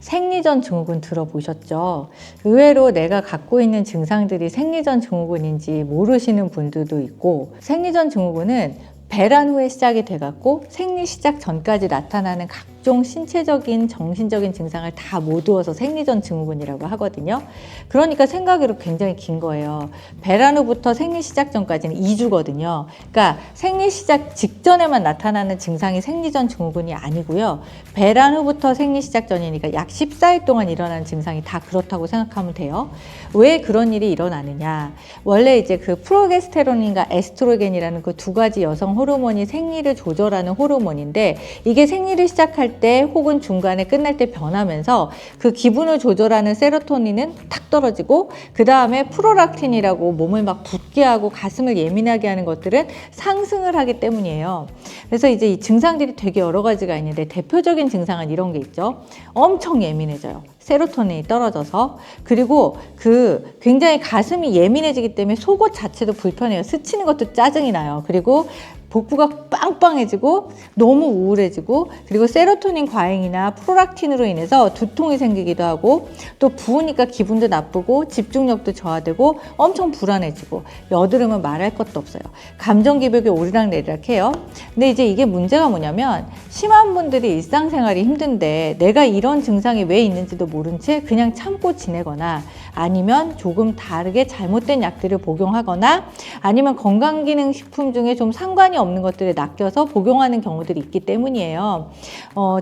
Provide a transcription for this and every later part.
생리전 증후군 들어보셨죠? 의외로 내가 갖고 있는 증상들이 생리전 증후군인지 모르시는 분들도 있고, 생리전 증후군은 배란 후에 시작이 돼갖고 생리 시작 전까지 나타나는 각종 신체적인, 정신적인 증상을 다 모두어서 생리전 증후군이라고 하거든요. 그러니까 생각으로 굉장히 긴 거예요. 배란 후부터 생리 시작 전까지는 2주거든요. 그러니까 생리 시작 직전에만 나타나는 증상이 생리전 증후군이 아니고요. 배란 후부터 생리 시작 전이니까 약 14일 동안 일어나는 증상이 다 그렇다고 생각하면 돼요. 왜 그런 일이 일어나느냐? 원래 이제 그 프로게스테론인가 에스트로겐이라는 그 두 가지 여성 호르몬이 생리를 조절하는 호르몬인데, 이게 생리를 시작할 때 혹은 중간에 끝날 때 변하면서 그 기분을 조절하는 세로토닌은 탁 떨어지고, 그 다음에 프롤락틴이라고 몸을 막 붓게 하고 가슴을 예민하게 하는 것들은 상승을 하기 때문이에요. 그래서 이제 이 증상들이 되게 여러 가지가 있는데, 대표적인 증상은 이런 게 있죠. 엄청 예민해져요. 세로토닌이 떨어져서. 그리고 그 굉장히 가슴이 예민해지기 때문에 속옷 자체도 불편해요. 스치는 것도 짜증이 나요. 그리고 복부가 빵빵해지고 너무 우울해지고, 그리고 세로토닌 과잉이나 프롤락틴으로 인해서 두통이 생기기도 하고, 또 부으니까 기분도 나쁘고 집중력도 저하되고 엄청 불안해지고, 여드름은 말할 것도 없어요. 감정 기복이 오르락내리락 해요. 근데 이제 이게 문제가 뭐냐면, 심한 분들이 일상생활이 힘든데 내가 이런 증상이 왜 있는지도 모른 채 그냥 참고 지내거나, 아니면 조금 다르게 잘못된 약들을 복용하거나, 아니면 건강기능식품 중에 좀 상관이 없는 것들에 낚여서 복용하는 경우들이 있기 때문이에요.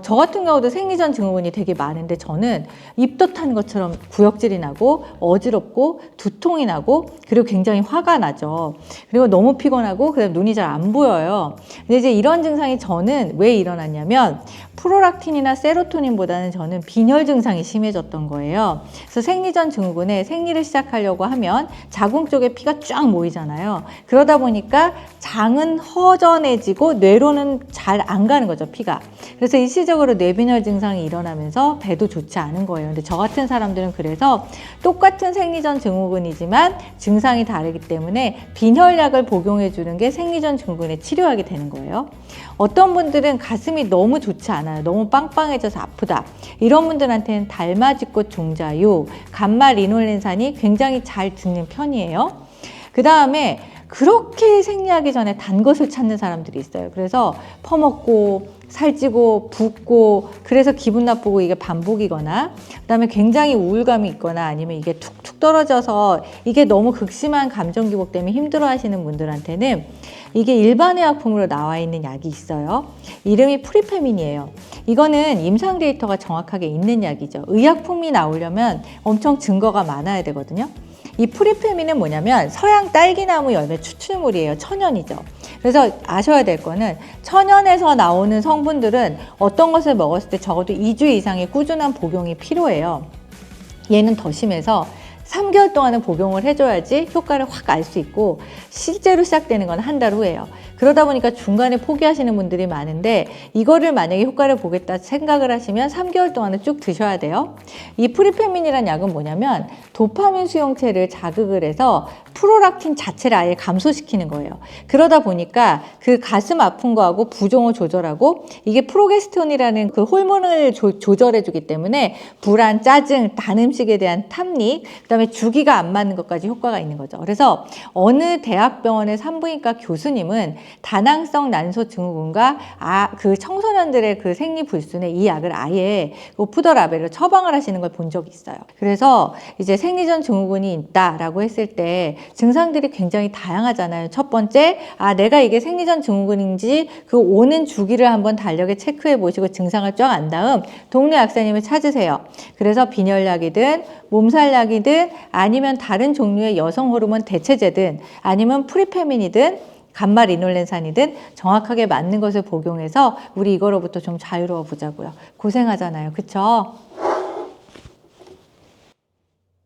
저 같은 경우도 생리전 증후군이 되게 많은데, 저는 입덧 탄 것처럼 구역질이 나고 어지럽고 두통이 나고, 그리고 굉장히 화가 나죠. 그리고 너무 피곤하고, 그다음에 눈이 잘 안 보여요. 근데 이제 이런 증상이 저는 왜 일어났냐면, 프롤락틴이나 세로토닌보다는 저는 빈혈 증상이 심해졌던 거예요. 그래서 생리전 증후군에 생리를 시작하려고 하면 자궁 쪽에 피가 쫙 모이잖아요. 그러다 보니까 장은 허전해지고 뇌로는 잘 안 가는 거죠, 피가. 그래서 일시적으로 뇌빈혈 증상이 일어나면서 배도 좋지 않은 거예요. 근데 저 같은 사람들은 그래서 똑같은 생리전 증후군이지만 증상이 다르기 때문에 빈혈약을 복용해 주는 게 생리전 증후군의 치료약이 되는 거예요. 어떤 분들은 가슴이 너무 좋지 않아요. 너무 빵빵해져서 아프다. 이런 분들한테는 달맞이꽃 종자유, 감마 리놀렌산이 굉장히 잘 듣는 편이에요. 그 다음에 그렇게 생리하기 전에 단 것을 찾는 사람들이 있어요. 그래서 퍼먹고 살찌고 붓고, 그래서 기분 나쁘고 이게 반복이거나, 그다음에 굉장히 우울감이 있거나, 아니면 이게 툭툭 떨어져서 이게 너무 극심한 감정 기복 때문에 힘들어 하시는 분들한테는 이게 일반 의약품으로 나와 있는 약이 있어요. 이름이 프리페민이에요. 이거는 임상 데이터가 정확하게 있는 약이죠. 의약품이 나오려면 엄청 증거가 많아야 되거든요. 이 프리페민은 뭐냐면 서양 딸기나무 열매 추출물이에요. 천연이죠. 그래서 아셔야 될 거는, 천연에서 나오는 성분들은 어떤 것을 먹었을 때 적어도 2주 이상의 꾸준한 복용이 필요해요. 얘는 더 심해서 3개월 동안은 복용을 해줘야지 효과를 확 알 수 있고, 실제로 시작되는 건 한 달 후예요. 그러다 보니까 중간에 포기하시는 분들이 많은데, 이거를 만약에 효과를 보겠다 생각을 하시면 3개월 동안은 쭉 드셔야 돼요. 이 프리페민이라는 약은 뭐냐면 도파민 수용체를 자극을 해서 프롤락틴 자체를 아예 감소시키는 거예요. 그러다 보니까 그 가슴 아픈 거하고 부종을 조절하고, 이게 프로게스테론이라는 그 호르몬을 조절해 주기 때문에 불안, 짜증, 단 음식에 대한 탐닉, 그다음에 주기가 안 맞는 것까지 효과가 있는 거죠. 그래서 어느 대학병원의 산부인과 교수님은 다낭성 난소 증후군과 그 청소년들의 그 생리 불순에 이 약을 아예 오프 더 라벨로 처방을 하시는 걸 본 적이 있어요. 그래서 이제 생리전 증후군이 있다라고 했을 때 증상들이 굉장히 다양하잖아요. 첫 번째, 내가 이게 생리전 증후군인지 그 오는 주기를 한번 달력에 체크해 보시고 증상을 쫙 안 다음 동네 약사님을 찾으세요. 그래서 빈혈약이든 몸살약이든 아니면 다른 종류의 여성 호르몬 대체제든 아니면 프리페민이든 감마 리놀렌산이든 정확하게 맞는 것을 복용해서 우리 이거로부터 좀 자유로워 보자고요. 고생하잖아요. 그쵸?